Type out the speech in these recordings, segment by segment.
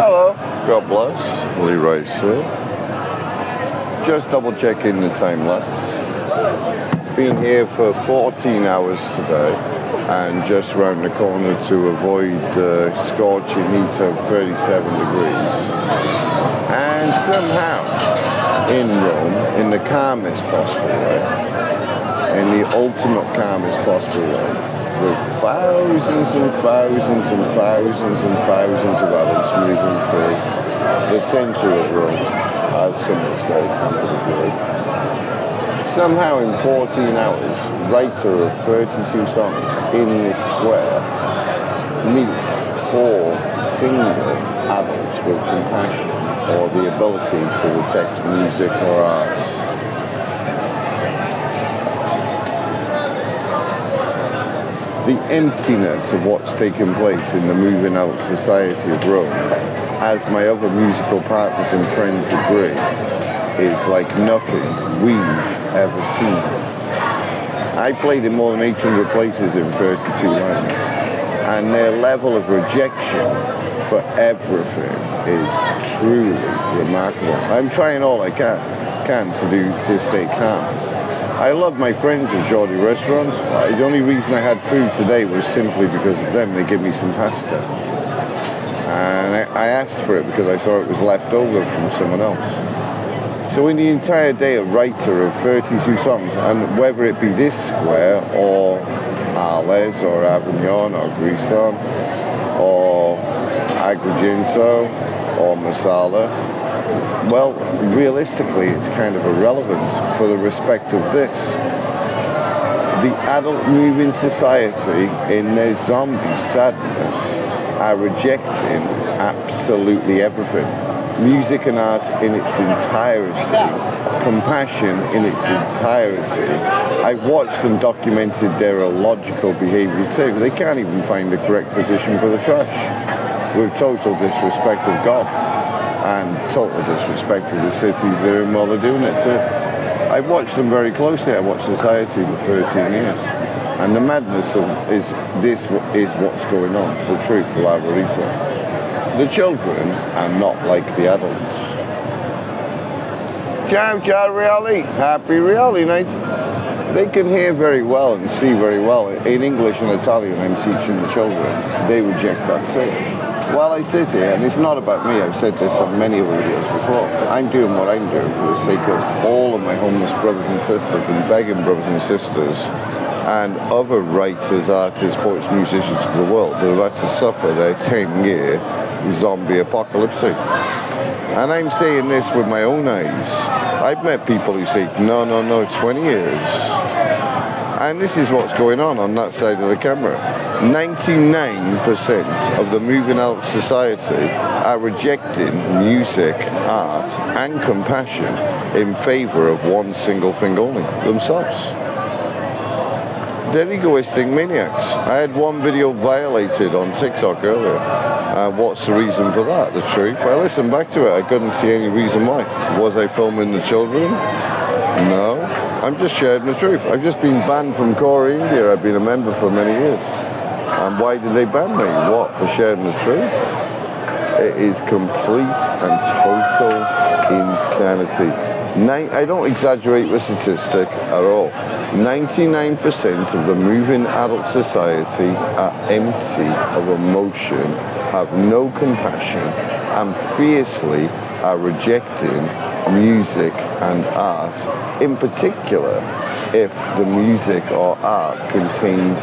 Hello, God bless, Lee Rice here. Just double checking the time lapse. Been here for 14 hours today and just round the corner to avoid the scorching heat of 37 degrees. And somehow, in Rome, in the calmest possible way, in the ultimate calmest possible way, with thousands and thousands and thousands and thousands of adults moving through the centre of Rome, as some would say, Campo. Somehow in 14 hours, writer of 32 songs in this square meets 4 single adults with compassion or the ability to detect music or arts. The emptiness of what's taken place in the moving out society of Rome, as my other musical partners and friends agree, is like nothing we've ever seen. I played in more than 800 places in 32 lands, and their level of rejection for everything is truly remarkable. I'm trying all I can to stay calm. I love my friends at Geordie restaurants. The only reason I had food today was simply because of them. They gave me some pasta. And I asked for it because I thought it was left over from someone else. So in the entire day, a writer of 32 songs, and whether it be this square, or Arles, or Avignon, or Grison, or Agrigento, or Marsala, well, realistically, it's kind of irrelevant for the respect of this. The adult moving society, in their zombie sadness, are rejecting absolutely everything. Music and art in its entirety, compassion in its entirety. I've watched and documented their illogical behaviour too. They can't even find the correct position for the trash, with total disrespect of God and total disrespect of the cities they're in while they're doing it too. I've watched them very closely. I watched Society for 13 years. And the madness is what's going on, the truth, la verita. The children are not like the adults. Ciao, ciao, Riali. Happy Riali night. They can hear very well and see very well. In English and Italian, I'm teaching the children. They reject that too. While I sit here, and it's not about me, I've said this on many other videos before, I'm doing what I'm doing for the sake of all of my homeless brothers and sisters and begging brothers and sisters and other writers, artists, poets, musicians of the world that have had to suffer their 10-year zombie apocalypse. And I'm saying this with my own eyes. I've met people who say, no, 20 years. And this is what's going on that side of the camera. 99% of the moving out society are rejecting music, art, and compassion in favour of one single thing only, themselves. They're egoistic maniacs. I had one video violated on TikTok earlier. What's the reason for that? The truth. I listened back to it. I couldn't see any reason why. Was I filming the children? No. I'm just sharing the truth. I've just been banned from Korea, India. I've been a member for many years. And why did they ban me? What? For sharing the truth? It is complete and total insanity. I don't exaggerate the statistic at all. 99% of the moving adult society are empty of emotion, have no compassion, and fiercely are rejecting music and art, in particular if the music or art contains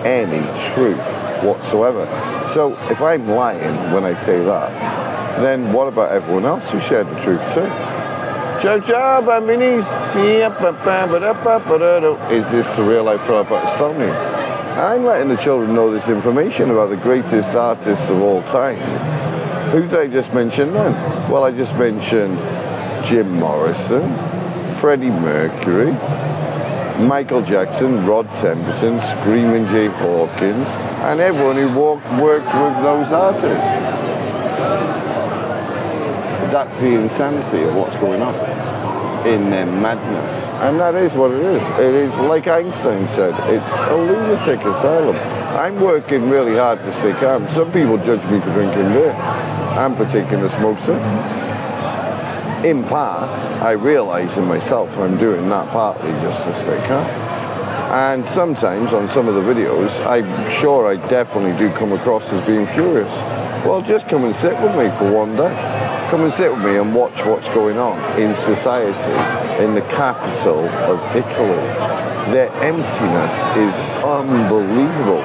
any truth whatsoever. So if I'm lying when I say that, then what about everyone else who shared the truth too? Ciao, ciao, bambinis. Is this the real life Philip Spelman? I'm letting the children know this information about the greatest artists of all time. Who did I just mention then? Well, I just mentioned Jim Morrison, Freddie Mercury, Michael Jackson, Rod Temperton, Screaming Jay Hawkins, and everyone who worked with those artists. That's the insanity of what's going on in their madness. And that is what it is. It is, like Einstein said, it's a lunatic asylum. I'm working really hard to stay calm. Some people judge me for drinking beer. and for taking a smoke to. In part, I realise in myself I'm doing that partly just to stay calm. And sometimes on some of the videos, I'm sure I definitely do come across as being furious. Well, just come and sit with me for one day. Come and sit with me and watch what's going on in society, in the capital of Italy. Their emptiness is unbelievable.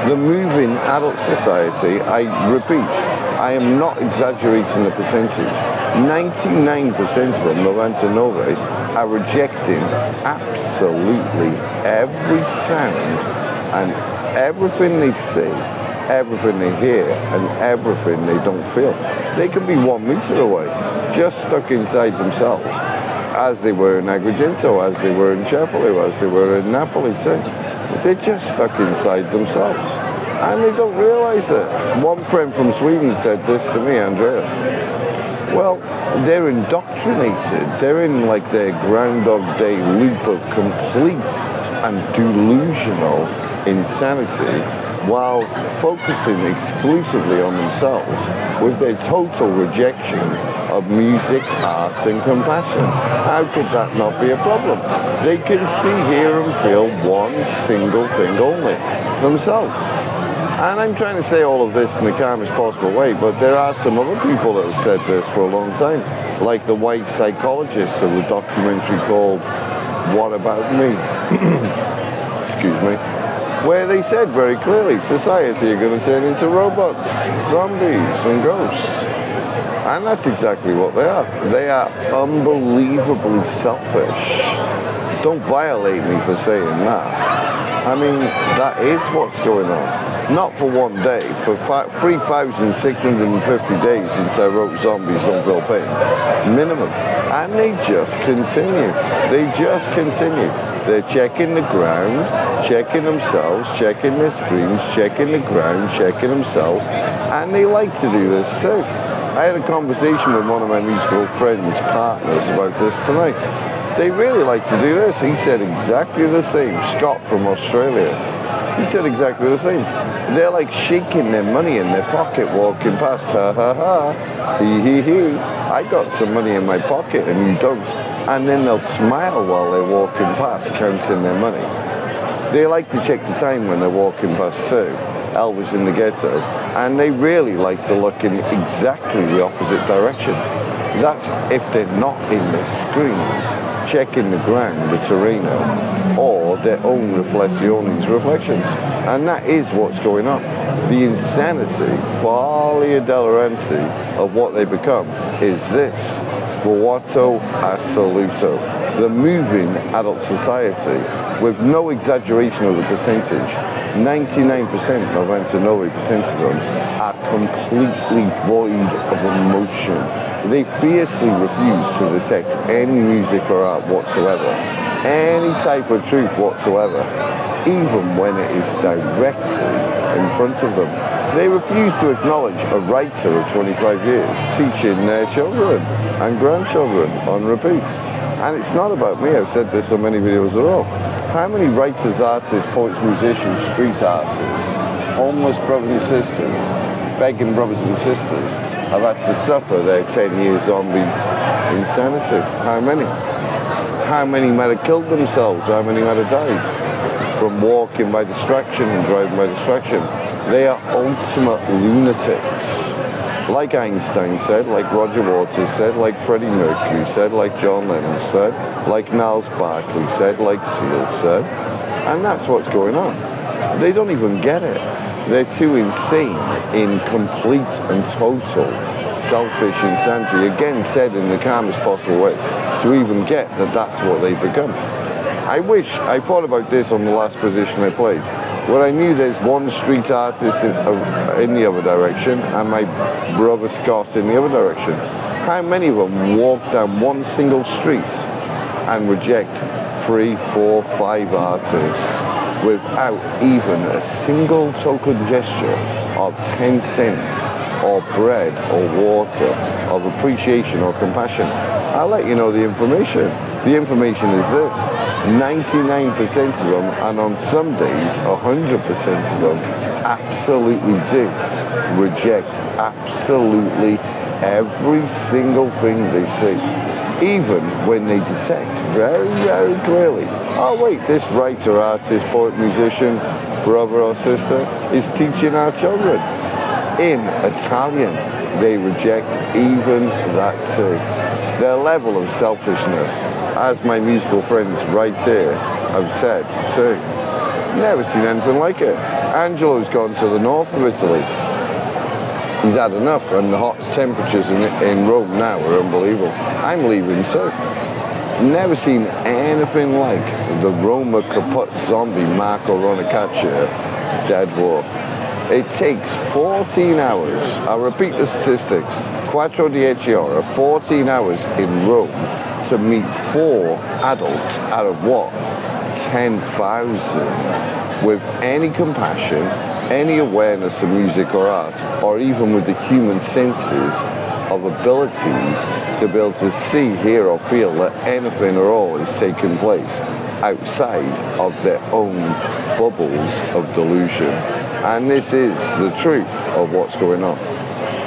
The moving adult society, I repeat, I am not exaggerating the percentage. 99% of them, Novanta Nove, are rejecting absolutely every sound and everything they see, everything they hear, and everything they don't feel. They can be 1 meter away, just stuck inside themselves, as they were in Agrigento, as they were in Cefalo, as they were in Napoli too. They're just stuck inside themselves, and they don't realise it. One friend from Sweden said this to me, Andreas. Well, they're indoctrinated. They're in like their Groundhog Day loop of complete and delusional insanity while focusing exclusively on themselves with their total rejection of music, art and compassion. How could that not be a problem? They can see, hear and feel one single thing only, themselves. And I'm trying to say all of this in the calmest possible way, but there are some other people that have said this for a long time, like the white psychologist of the documentary called What About Me? Excuse me. Where they said very clearly, society are going to turn into robots, zombies and ghosts. And that's exactly what they are. They are unbelievably selfish. Don't violate me for saying that. I mean, that is what's going on. Not for one day, for 3,650 days since I wrote Zombies Don't Feel Pain. Minimum. And they just continue. They just continue. They're checking the ground, checking themselves, checking their screens, checking the ground, checking themselves. And they like to do this too. I had a conversation with one of my musical friends, partners, about this tonight. They really like to do this. He said exactly the same. Scott from Australia. He said exactly the same. They're like shaking their money in their pocket, walking past. Ha ha ha. Hee hee hee. I got some money in my pocket and you don't. And then they'll smile while they're walking past, counting their money. They like to check the time when they're walking past too. Elvis in the Ghetto. And they really like to look in exactly the opposite direction. That's if they're not in their screens, checking the ground, the terreno, or their own riflessiones, reflections. And that is what's going on. The insanity, follia dell'erranti of what they become is this. Vuoto assoluto. The moving adult society, with no exaggeration of the percentage, 99%, 99% of them are completely void of emotion. They fiercely refuse to detect any music or art whatsoever, any type of truth whatsoever, even when it is directly in front of them. They refuse to acknowledge a writer of 25 years teaching their children and grandchildren on repeat. And it's not about me, I've said this on many videos as well. How many writers, artists, poets, musicians, street artists, homeless brothers and sisters, begging brothers and sisters have had to suffer their 10 years zombie insanity? How many? How many might have killed themselves? How many might have died from walking by distraction and driving by distraction? They are ultimate lunatics. Like Einstein said, like Roger Waters said, like Freddie Mercury said, like John Lennon said, like Niles Barkley said, like Seal said. And that's what's going on. They don't even get it. They're too insane in complete and total selfish insanity, again said in the calmest possible way, to even get that that's what they've become. I thought about this on the last position I played, where I knew there's one street artist in the other direction and my brother Scott in the other direction. How many of them walk down one single street and reject 3, 4, 5 artists without even a single token gesture of 10 cents or bread or water, of appreciation or compassion? I'll let you know the information. The information is this: 99% of them, and on some days 100% of them, absolutely do. reject absolutely every single thing they see, even when they detect very, very clearly, oh wait, this writer, artist, poet, musician, brother or sister is teaching our children. In Italian, they reject even that too. Their level of selfishness, as my musical friends right here have said too. Never seen anything like it. Angelo's gone to the north of Italy. He's had enough, and the hot temperatures in Rome now are unbelievable. I'm leaving too. Never seen anything like the Roma Caput zombie Marco Ronicaccia dead walk. It takes 14 hours, I'll repeat the statistics, 14 ore, 14 hours in Rome to meet 4 adults out of what? 10,000. With any compassion, any awareness of music or art, or even with the human senses of abilities to be able to see, hear or feel that anything at all is taking place outside of their own bubbles of delusion. And this is the truth of what's going on.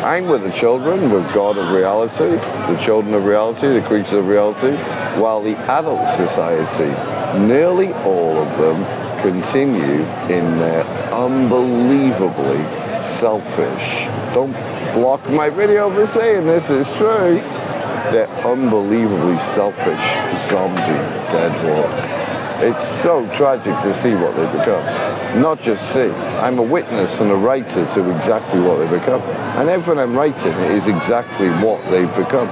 I'm with the children, with God of reality, the children of reality, the creatures of reality, while the adult society, nearly all of them, continue in their unbelievably selfish, don't block my video for saying this is true, they're unbelievably selfish zombie dead walk. It's so tragic to see what they become. Not just see. I'm a witness and a writer to exactly what they become. And everything I'm writing is exactly what they've become.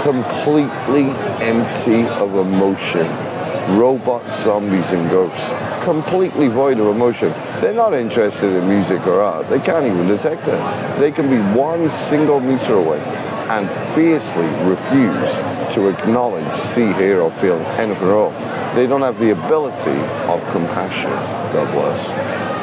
Completely empty of emotion. Robot zombies and ghosts. Completely void of emotion. They're not interested in music or art. They can't even detect it. They can be 1 single meter away and fiercely refuse to acknowledge, see, hear, or feel anything at all. They don't have the ability of compassion. God bless.